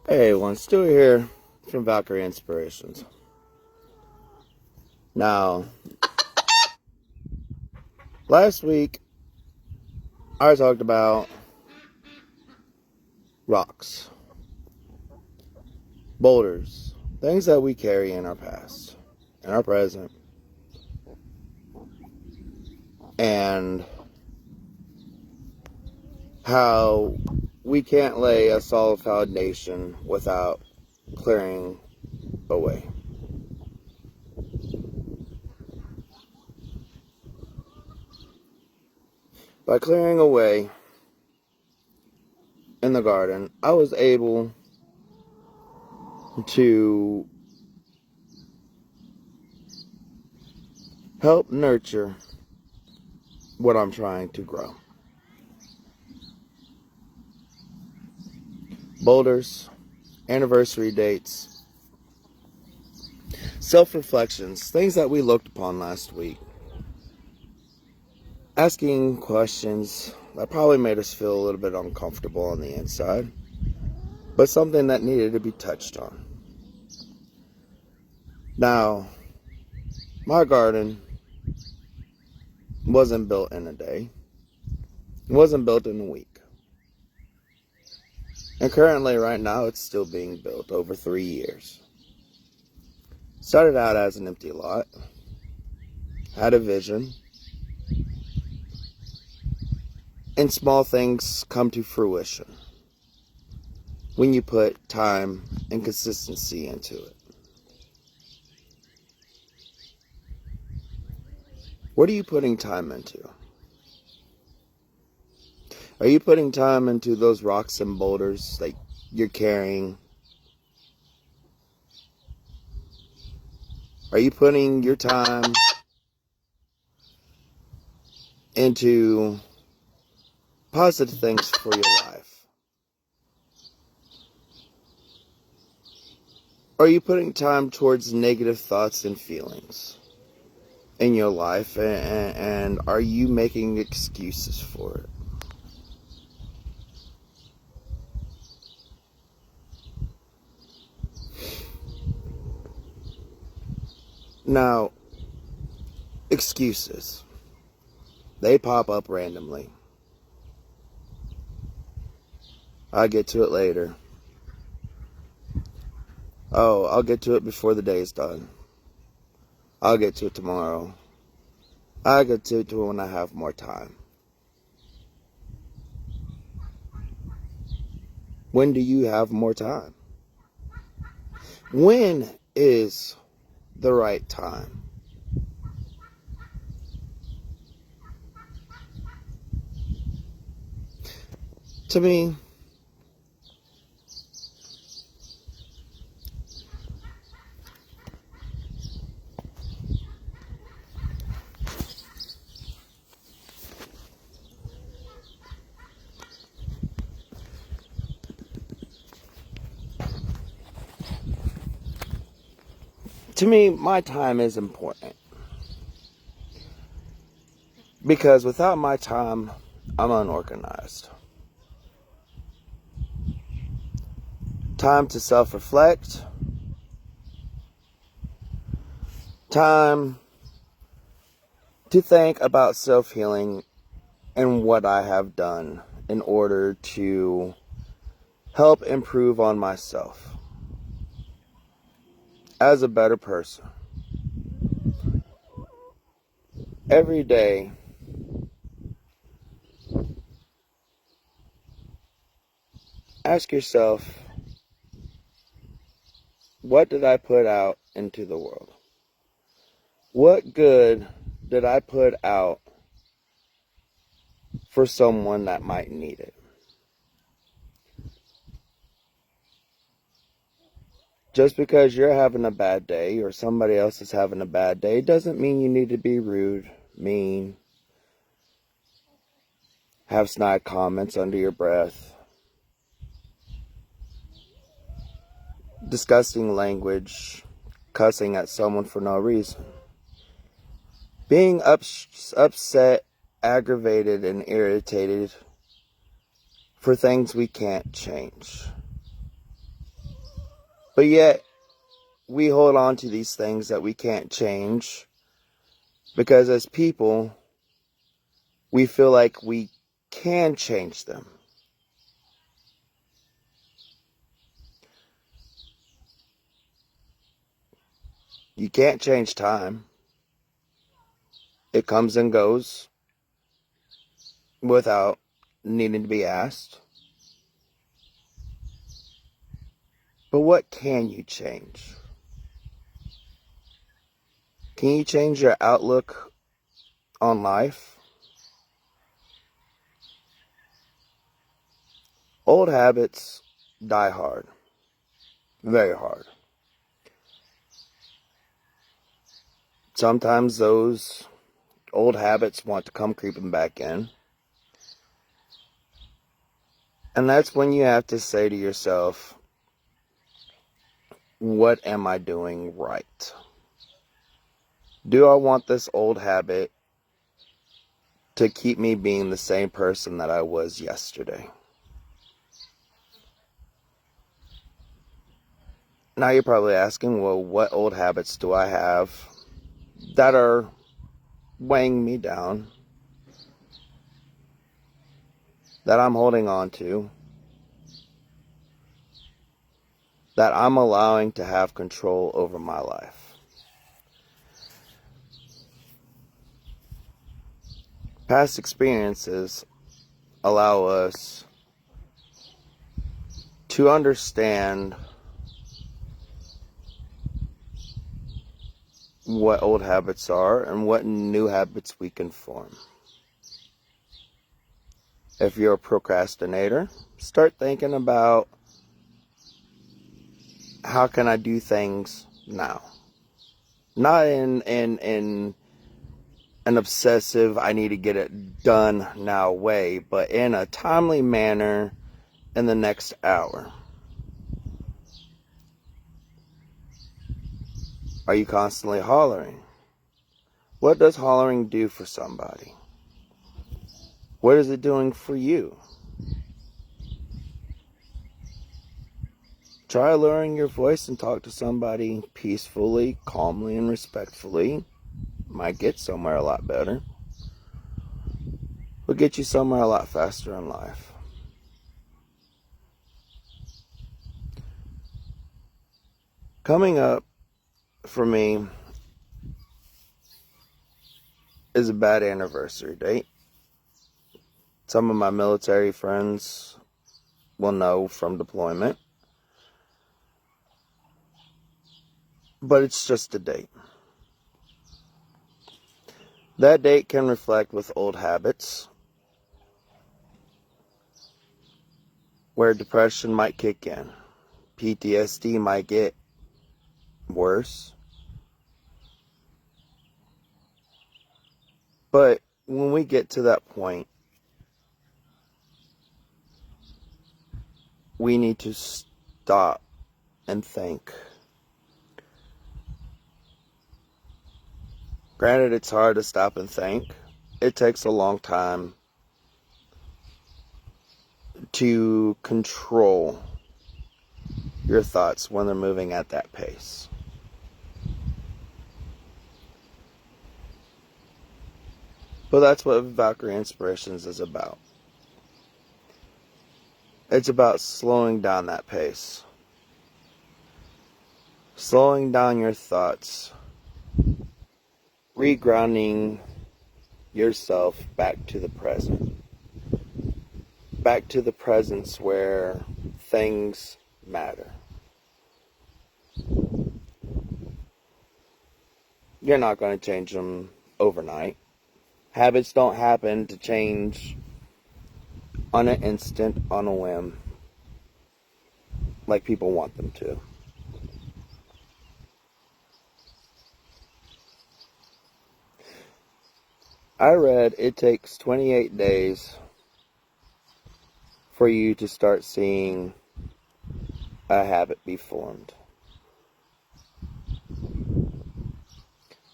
Hey everyone, Stu here from Valkyrie Inspirations. Now, last week I talked about rocks, boulders, things that we carry in our past, in our present, and how we can't lay a solid foundation without clearing away. By clearing away in the garden, I was able to help nurture what I'm trying to grow. Boulders, anniversary dates, self-reflections, things that we looked upon last week. Asking questions that probably made us feel a little bit uncomfortable on the inside, but something that needed to be touched on. Now, my garden wasn't built in a day. It wasn't built in a week. And currently, right now, it's still being built over 3 years. Started out as an empty lot. Had a vision. And small things come to fruition when you put time and consistency into it. What are you putting time into? Are you putting time into those rocks and boulders that you're carrying? Are you putting your time into positive things for your life? Or are you putting time towards negative thoughts and feelings in your life, and are you making excuses for it? Now, excuses, they pop up randomly. I'll get to it later. Oh, I'll get to it before the day is done. I'll get to it tomorrow. I'll get to it when I have more time. When do you have more time? When is the right time? To me, my time is important. Because without my time, I'm unorganized. Time to self-reflect. Time to think about self-healing and what I have done in order to help improve on myself as a better person. Every day, ask yourself, what did I put out into the world? What good did I put out for someone that might need it? Just because you're having a bad day or somebody else is having a bad day doesn't mean you need to be rude, mean, have snide comments under your breath, disgusting language, cussing at someone for no reason. Being upset, aggravated, and irritated for things we can't change. But yet, we hold on to these things that we can't change because as people, we feel like we can change them. You can't change time. It comes and goes without needing to be asked. But what can you change? Can you change your outlook on life? Old habits die hard. Very hard. Sometimes those old habits want to come creeping back in. And that's when you have to say to yourself, what am I doing right? Do I want this old habit to keep me being the same person that I was yesterday? Now you're probably asking, well, what old habits do I have that are weighing me down, that I'm holding on to, that I'm allowing to have control over my life? Past experiences allow us to understand what old habits are and what new habits we can form. If you're a procrastinator, start thinking about how can I do things now? Not in an obsessive, I need to get it done now way, but in a timely manner in the next hour. Are you constantly hollering? What does hollering do for somebody? What is it doing for you? Try lowering your voice and talk to somebody peacefully, calmly, and respectfully. Might get somewhere a lot better. Will get you somewhere a lot faster in life. Coming up for me is a bad anniversary date. Some of my military friends will know from deployment. But it's just a date. That date can reflect with old habits, where depression might kick in. PTSD might get worse. But when we get to that point, we need to stop and think. Granted, it's hard to stop and think. It takes a long time to control your thoughts when they're moving at that pace. But that's what Valkyrie Inspirations is about. It's about slowing down that pace. Slowing down your thoughts. Regrounding yourself back to the present. Back to the presence where things matter. You're not going to change them overnight. Habits don't happen to change on an instant, on a whim, like people want them to. I read it takes 28 days for you to start seeing a habit be formed.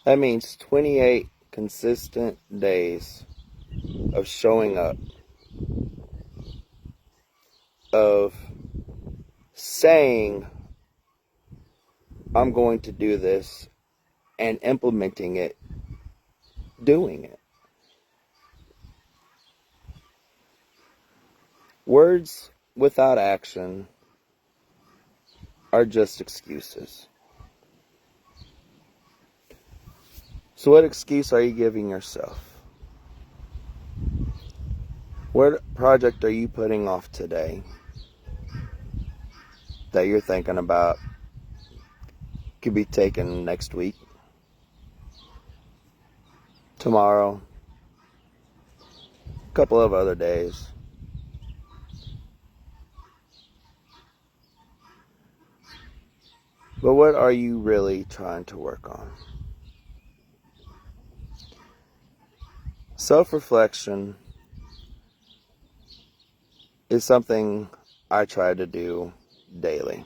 That means 28 consistent days of showing up, of saying I'm going to do this, and implementing it, doing it. Words without action are just excuses. So what excuse are you giving yourself? What project are you putting off today that you're thinking about could be taken next week, tomorrow, a couple of other days? But what are you really trying to work on? Self-reflection is something I try to do daily.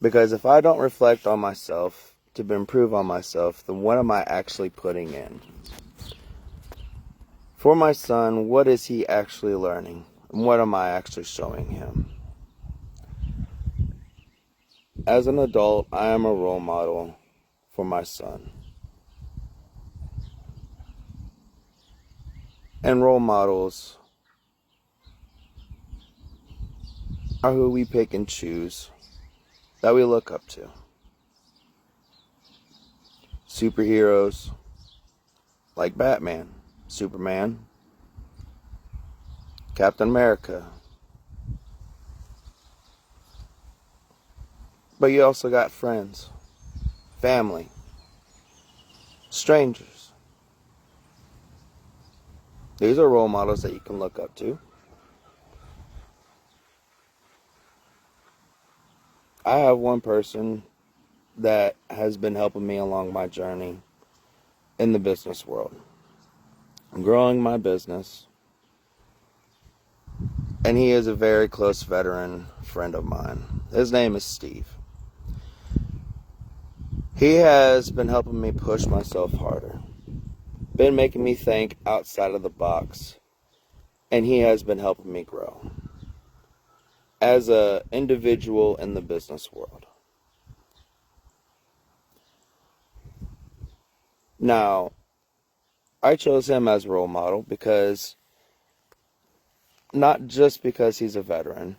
Because if I don't reflect on myself to improve on myself, then what am I actually putting in? For my son, what is he actually learning? And what am I actually showing him? As an adult, I am a role model for my son. And role models are who we pick and choose that we look up to. Superheroes like Batman, Superman, Captain America. But you also got friends, family, strangers. These are role models that you can look up to. I have one person that has been helping me along my journey in the business world. I'm growing my business, and he is a very close veteran friend of mine. His name is Steve. He has been helping me push myself harder, been making me think outside of the box, and he has been helping me grow as an individual in the business world. Now, I chose him as a role model because, not just because he's a veteran,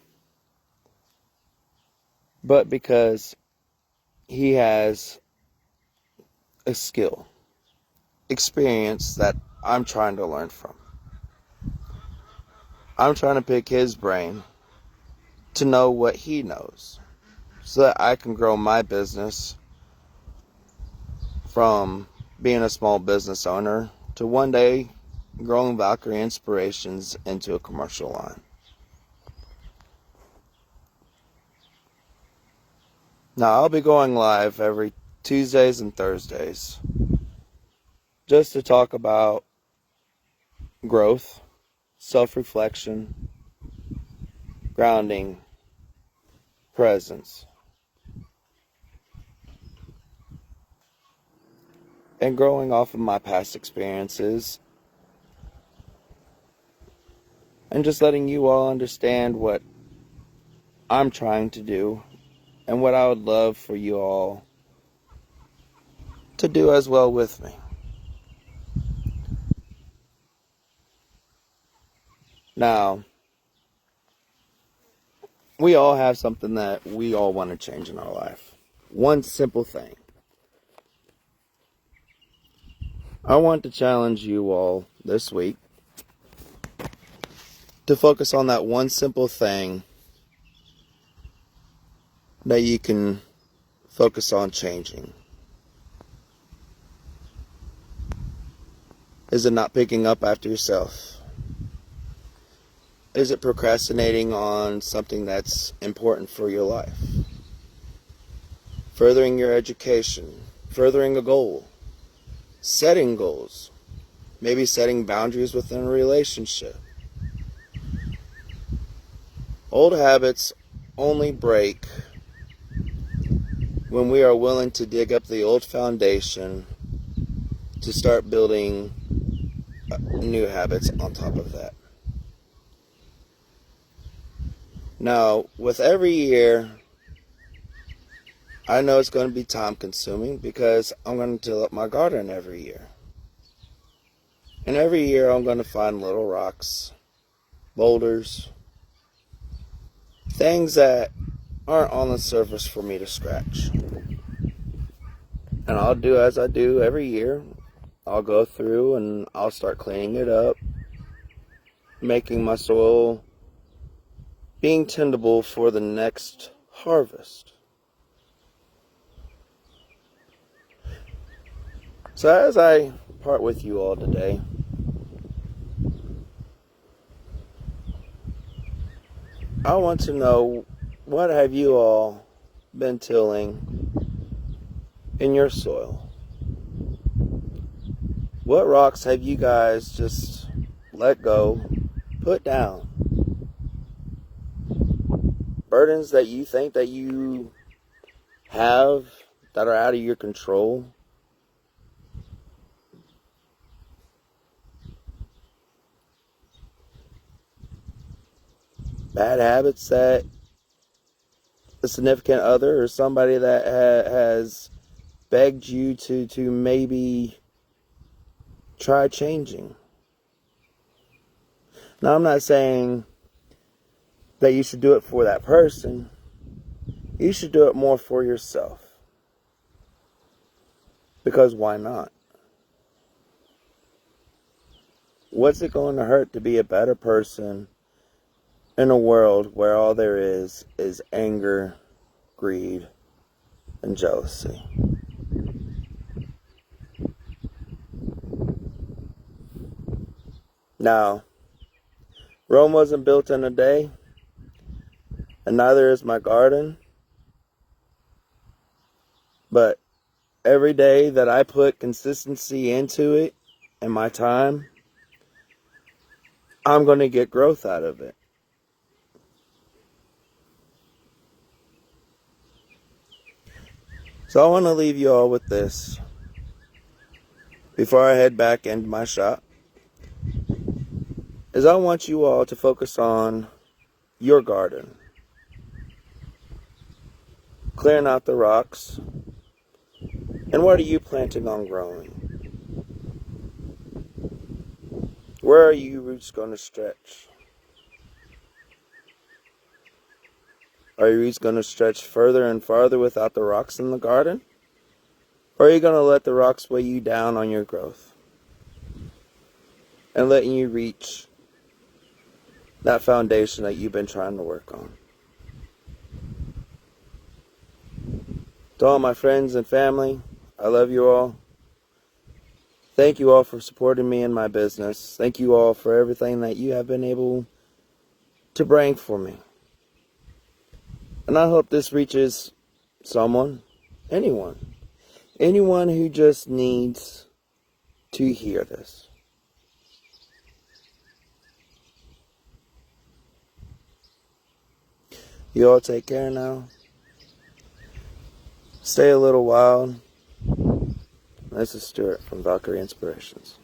but because he has a skill, experience that I'm trying to learn from. I'm trying to pick his brain to know what he knows so that I can grow my business from being a small business owner to one day growing Valkyrie Inspirations into a commercial line. Now, I'll be going live every Tuesdays and Thursdays just to talk about growth, self-reflection, grounding, presence, and growing off of my past experiences, and just letting you all understand what I'm trying to do and what I would love for you all to do as well with me. Now, we all have something that we all want to change in our life. One simple thing. I want to challenge you all this week to focus on that one simple thing that you can focus on changing. Is it not picking up after yourself? Is it procrastinating on something that's important for your life? Furthering your education, furthering a goal, setting goals, maybe setting boundaries within a relationship. Old habits only break when we are willing to dig up the old foundation to start building new habits on top of that. Now, with every year I know it's going to be time consuming because I'm going to till up my garden every year. And every year I'm going to find little rocks, boulders, things that aren't on the surface for me to scratch. And I'll do as I do every year. I'll go through and I'll start cleaning it up, making my soil being tendable for the next harvest. So as I part with you all today, I want to know, what have you all been tilling in your soil? What rocks have you guys just let go, put down? Burdens that you think that you have that are out of your control? Bad habits that a significant other or somebody that has begged you to maybe try changing. Now, I'm not saying that you should do it for that person. You should do it more for yourself. Because why not? What's it going to hurt to be a better person in a world where all there is anger, greed, and jealousy? Now, Rome wasn't built in a day, and neither is my garden. But every day that I put consistency into it and my time, I'm going to get growth out of it. So I want to leave you all with this before I head back into my shop, is I want you all to focus on your garden. Clearing out the rocks. And what are you planting on growing? Where are your roots going to stretch? Are your roots going to stretch further and farther without the rocks in the garden? Or are you going to let the rocks weigh you down on your growth and letting you reach that foundation that you've been trying to work on? To all my friends and family, I love you all. Thank you all for supporting me in my business. Thank you all for everything that you have been able to bring for me. And I hope this reaches someone, anyone who just needs to hear this. You all take care now. Stay a little wild. This is Stuart from Valkyrie Inspirations.